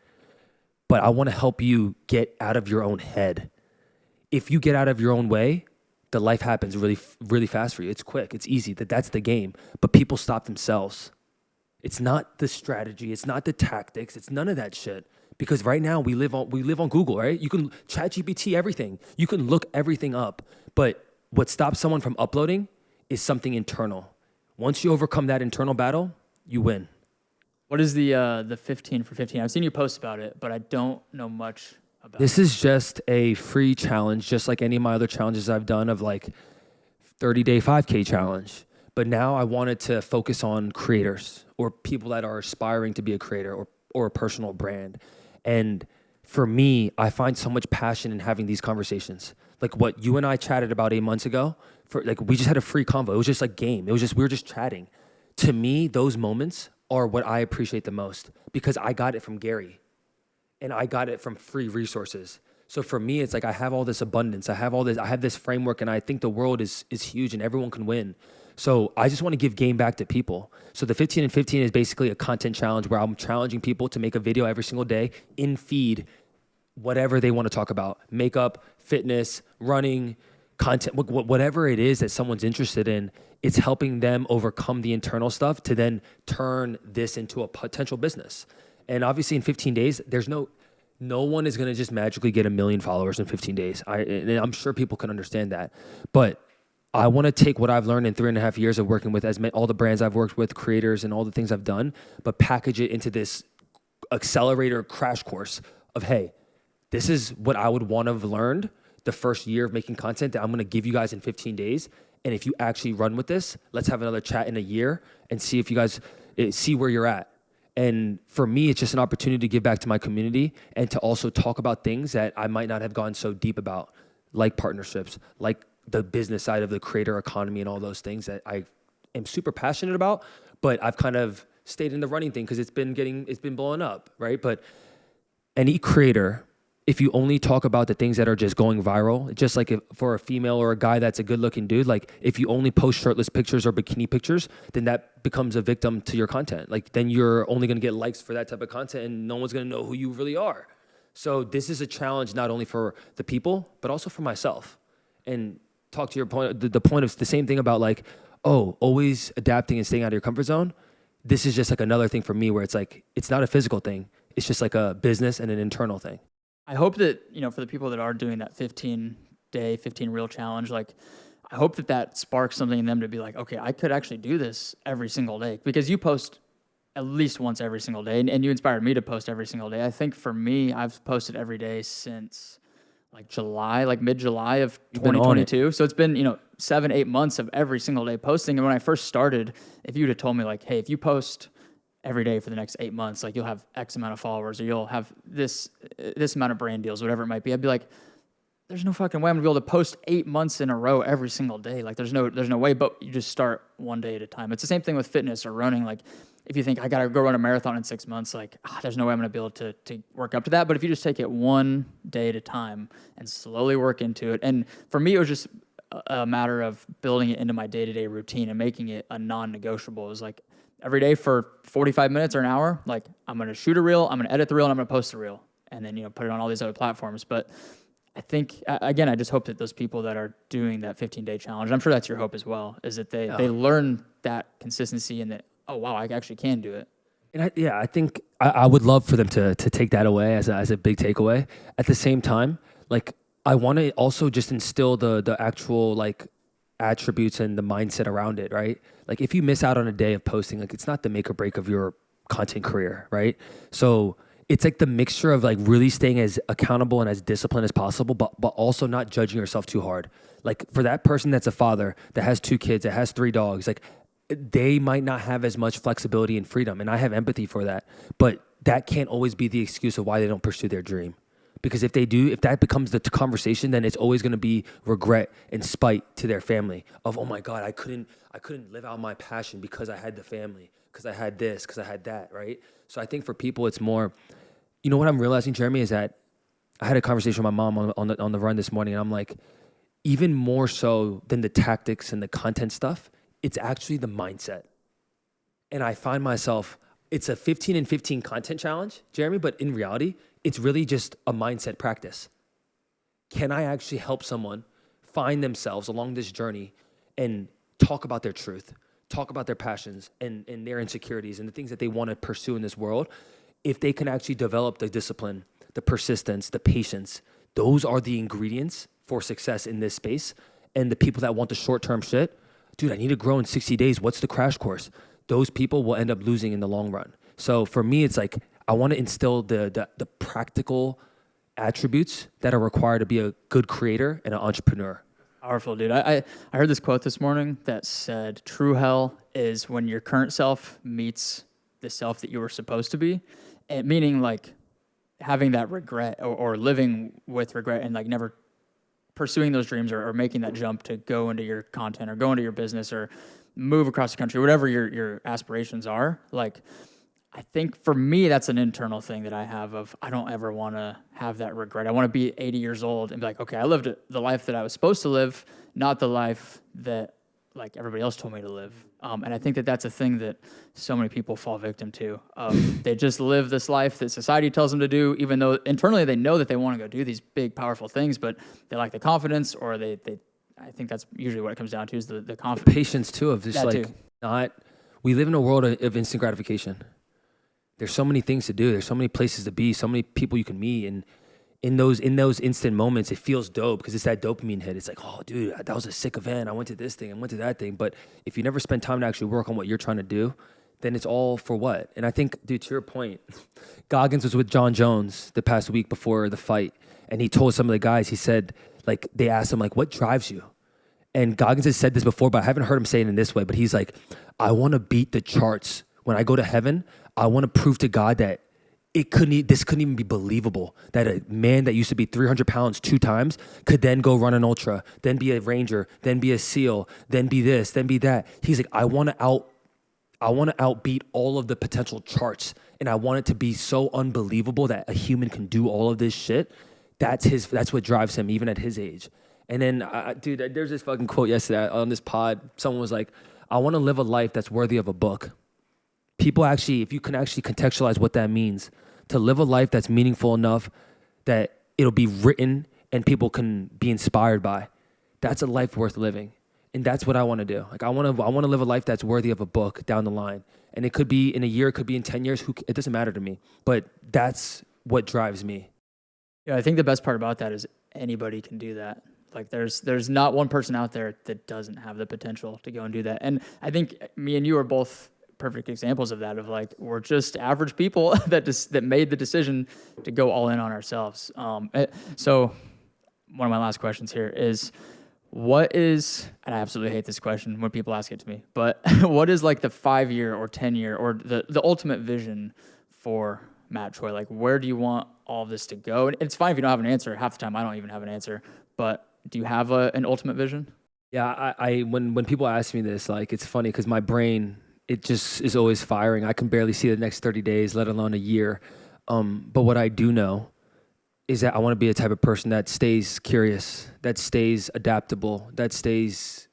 But I want to help you get out of your own head. If you get out of your own way, the life happens really, really fast for you. It's quick. It's easy. That's the game. But people stop themselves. It's not the strategy. It's not the tactics. It's none of that shit. Because right now we live on Google, right? You can ChatGPT everything. You can look everything up. But what stops someone from uploading is something internal. Once you overcome that internal battle, you win. What is the 15 for 15? I've seen you post about it, but I don't know much about This is just a free challenge, just like any of my other challenges I've done of like 30-day 5K challenge. But now I wanted to focus on creators or people that are aspiring to be a creator or a personal brand. And for me, I find so much passion in having these conversations. Like what you and I chatted about 8 months ago, we just had a free convo. It was just like game. We were just chatting. To me, those moments are what I appreciate the most because I got it from Gary and I got it from free resources. So for me, it's like I have all this abundance. I have this framework and I think the world is huge and everyone can win. So I just want to give game back to people. So the 15 and 15 is basically a content challenge where I'm challenging people to make a video every single day in feed, whatever they want to talk about, makeup, fitness, running, content, whatever it is that someone's interested in. It's helping them overcome the internal stuff to then turn this into a potential business. And obviously in 15 days, there's no one is going to just magically get 1 million followers in 15 days. And I'm sure people can understand that. But I want to take what I've learned in 3.5 years of working with all the brands I've worked with, creators and all the things I've done, but package it into this accelerator crash course of, hey, this is what I would want to have learned the first year of making content that I'm going to give you guys in 15 days. And if you actually run with this, let's have another chat in a year and see if you guys see where you're at. And for me, it's just an opportunity to give back to my community and to also talk about things that I might not have gone so deep about, like partnerships, like the business side of the creator economy and all those things that I am super passionate about, but I've kind of stayed in the running thing because it's been blowing up, right? But any creator, if you only talk about the things that are just going viral, just like for a female or a guy that's a good looking dude, like if you only post shirtless pictures or bikini pictures, then that becomes a victim to your content. Like then you're only going to get likes for that type of content and no one's going to know who you really are. So this is a challenge not only for the people, but also for myself. And talk to your point, the point of the same thing about like, always adapting and staying out of your comfort zone. This is just like another thing for me where it's like, it's not a physical thing. It's just like a business and an internal thing. I hope that, for the people that are doing that 15-day, 15 reel challenge, like I hope that sparks something in them to be like, okay, I could actually do this every single day because you post at least once every single day and you inspired me to post every single day. I think for me, I've posted every day since mid-July of 2022. So it's been, 7-8 months of every single day posting. And when I first started, if you'd have told me like, hey, if you post every day for the next 8 months, like you'll have X amount of followers or you'll have this amount of brand deals, whatever it might be, I'd be like, there's no fucking way I'm gonna be able to post 8 months in a row every single day. Like there's no way, but you just start one day at a time. It's the same thing with fitness or running. Like if you think I gotta go run a marathon in 6 months, like there's no way I'm gonna be able to work up to that. But if you just take it one day at a time and slowly work into it. And for me, it was just a matter of building it into my day-to-day routine and making it a non-negotiable. It was like every day for 45 minutes or an hour, like I'm going to shoot a reel, I'm going to edit the reel, and I'm going to post the reel, and then, put it on all these other platforms. But I think, again, I just hope that those people that are doing that 15-day challenge, I'm sure that's your hope as well, is that they learn that consistency and that, oh, wow, I actually can do it. And I think I would love for them to take that away as a big takeaway. At the same time, like I want to also just instill the actual like attributes and the mindset around it, right? Like if you miss out on a day of posting, like it's not the make or break of your content career, right? So it's like the mixture of like really staying as accountable and as disciplined as possible, but also not judging yourself too hard. Like for that person that's a father that has 2 kids, that has 3 dogs, like they might not have as much flexibility and freedom. And I have empathy for that, but that can't always be the excuse of why they don't pursue their dream. Because if that becomes the conversation, then it's always going to be regret and spite to their family of, oh my God, I couldn't live out my passion because I had the family, because I had this, because I had that, right? So I think for people, it's more, you know what I'm realizing, Jeremy, is that I had a conversation with my mom on the run this morning, and I'm like, even more so than the tactics and the content stuff, it's actually the mindset. And I find myself, it's a 15 and 15 content challenge, Jeremy, but in reality, it's really just a mindset practice. Can I actually help someone find themselves along this journey and talk about their truth, talk about their passions and their insecurities and the things that they want to pursue in this world? If they can actually develop the discipline, the persistence, the patience, those are the ingredients for success in this space. And the people that want the short-term shit, dude, I need to grow in 60 days. What's the crash course? Those people will end up losing in the long run. So for me, it's like, I want to instill the practical attributes that are required to be a good creator and an entrepreneur. Powerful, dude. I heard this quote this morning that said, true hell is when your current self meets the self that you were supposed to be. And meaning like having that regret or living with regret and like never pursuing those dreams or making that jump to go into your content or go into your business or move across the country, whatever your aspirations are. Like, I think for me, that's an internal thing that I have of, I don't ever want to have that regret. I want to be 80 years old and be like, okay, I lived the life that I was supposed to live, not the life that like everybody else told me to live. And I think that that's a thing that so many people fall victim to. They just live this life that society tells them to do, even though internally they know that they want to go do these big, powerful things, but they lack the confidence, or they I think that's usually what it comes down to, is the confidence. Patience too, of just That like too. we live in a world of instant gratification. There's so many things to do. There's so many places to be, so many people you can meet. And in those instant moments, it feels dope because it's that dopamine hit. It's like, oh, dude, that was a sick event. I went to this thing. I went to that thing. But if you never spend time to actually work on what you're trying to do, then it's all for what? And I think, dude, to your point, Goggins was with John Jones the past week before the fight. And he told some of the guys, he said, like, they asked him, like, what drives you? And Goggins has said this before, but I haven't heard him say it in this way. But he's like, I want to beat the charts. When I go to heaven, I want to prove to God that this couldn't even be believable, that a man that used to be 300 pounds 2 times could then go run an ultra, then be a ranger, then be a SEAL, then be this, then be that. He's like, I want to outbeat all of the potential charts, and I want it to be so unbelievable that a human can do all of this shit. That's what drives him, even at his age. And then, dude, there's this fucking quote yesterday on this pod. Someone was like, I want to live a life that's worthy of a book. People actually, if you can actually contextualize what that means, to live a life that's meaningful enough that it'll be written and people can be inspired by, that's a life worth living. And that's what I want to do. Like, I want to live a life that's worthy of a book down the line. And it could be in a year, it could be in 10 years, it doesn't matter to me. But that's what drives me. Yeah, I think the best part about that is anybody can do that. Like, there's not one person out there that doesn't have the potential to go and do that. And I think me and you are both perfect examples of that, of like, we're just average people that made the decision to go all in on ourselves. So one of my last questions here is, what is, and I absolutely hate this question when people ask it to me, but what is like the 5-year or 10-year or the ultimate vision for Matt Choi? Like, where do you want all of this to go? And it's fine if you don't have an answer. Half the time I don't even have an answer, but do you have an ultimate vision? Yeah, I when people ask me this, like, it's funny because my brain, it just is always firing. I can barely see the next 30 days, let alone a year. But what I do know is that I want to be a type of person that stays curious, that stays adaptable, that stays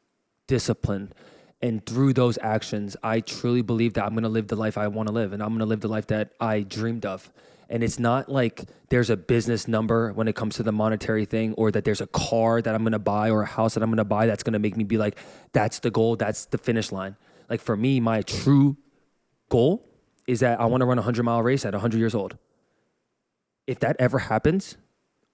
disciplined. And through those actions, I truly believe that I'm going to live the life I want to live, and I'm going to live the life that I dreamed of. And it's not like there's a business number when it comes to the monetary thing, or that there's a car that I'm going to buy or a house that I'm going to buy that's going to make me be like, that's the goal, that's the finish line. Like, for me, my true goal is that I want to run a 100-mile race at 100 years old. If that ever happens,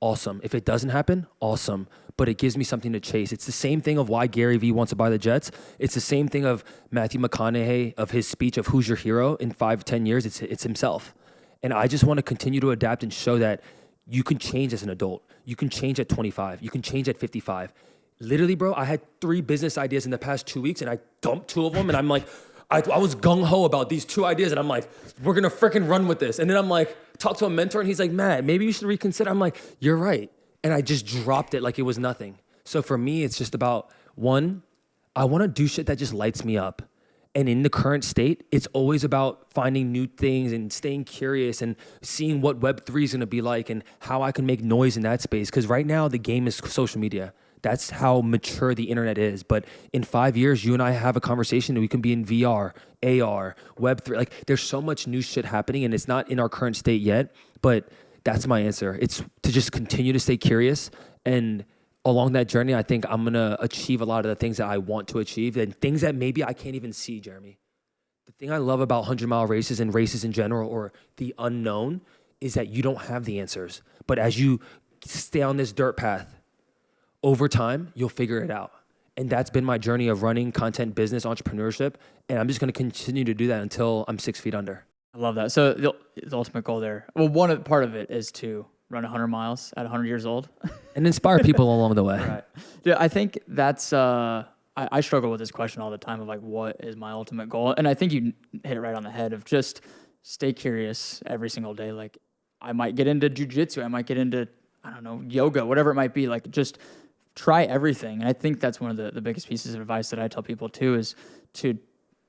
awesome. If it doesn't happen, awesome. But it gives me something to chase. It's the same thing of why Gary Vee wants to buy the Jets. It's the same thing of Matthew McConaughey, of his speech of who's your hero in 5-10 years. It's himself. And I just want to continue to adapt and show that you can change as an adult. You can change at 25. You can change at 55. Literally, bro, I had 3 business ideas in the past 2 weeks, and I dumped 2 of them, and I'm like, I was gung-ho about these 2 ideas, and I'm like, we're gonna freaking run with this. And then I'm like, talk to a mentor, and he's like, Matt, maybe you should reconsider. I'm like, you're right. And I just dropped it like it was nothing. So for me, it's just about, one, I wanna do shit that just lights me up. And in the current state, it's always about finding new things and staying curious and seeing what Web3 is gonna be like and how I can make noise in that space. Because right now, the game is social media. That's how mature the internet is. But in 5 years, you and I have a conversation and we can be in VR, AR, Web3. Like, there's so much new shit happening, and it's not in our current state yet. But that's my answer. It's to just continue to stay curious, and along that journey, I think I'm gonna achieve a lot of the things that I want to achieve and things that maybe I can't even see, Jeremy. The thing I love about 100-mile races and races in general, or the unknown, is that you don't have the answers. But as you stay on this dirt path, over time, you'll figure it out. And that's been my journey of running, content, business, entrepreneurship. And I'm just gonna continue to do that until I'm 6 feet under. I love that. So the ultimate goal there, well, part of it is to run 100 miles at 100 years old. And inspire people along the way. Right. Yeah, I think that's, I struggle with this question all the time of like, what is my ultimate goal? And I think you hit it right on the head of just stay curious every single day. Like, I might get into jujitsu. I might get into, I don't know, yoga, whatever it might be. Like, just try everything. And I think that's one of the biggest pieces of advice that I tell people too, is to,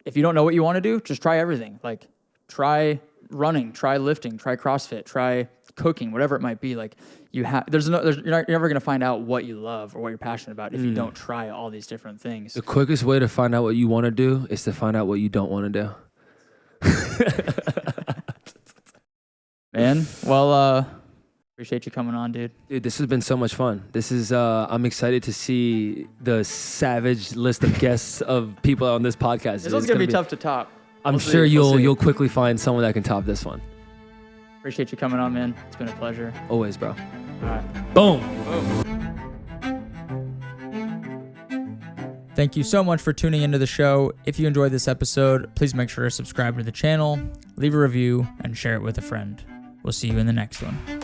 if you don't know what you want to do, just try everything. Like, try running, try lifting, try CrossFit, try cooking, whatever it might be. Like, you're never going to find out what you love or what you're passionate about if you don't try all these different things. The quickest way to find out what you want to do is to find out what you don't want to do. Man, well, appreciate you coming on, dude. Dude, this has been so much fun. This is, I'm excited to see the savage list of guests of people on this podcast. This one's going to be tough to top. I'm sure you'll quickly find someone that can top this one. Appreciate you coming on, man. It's been a pleasure. Always, bro. All right. Boom. Thank you so much for tuning into the show. If you enjoyed this episode, please make sure to subscribe to the channel, leave a review, and share it with a friend. We'll see you in the next one.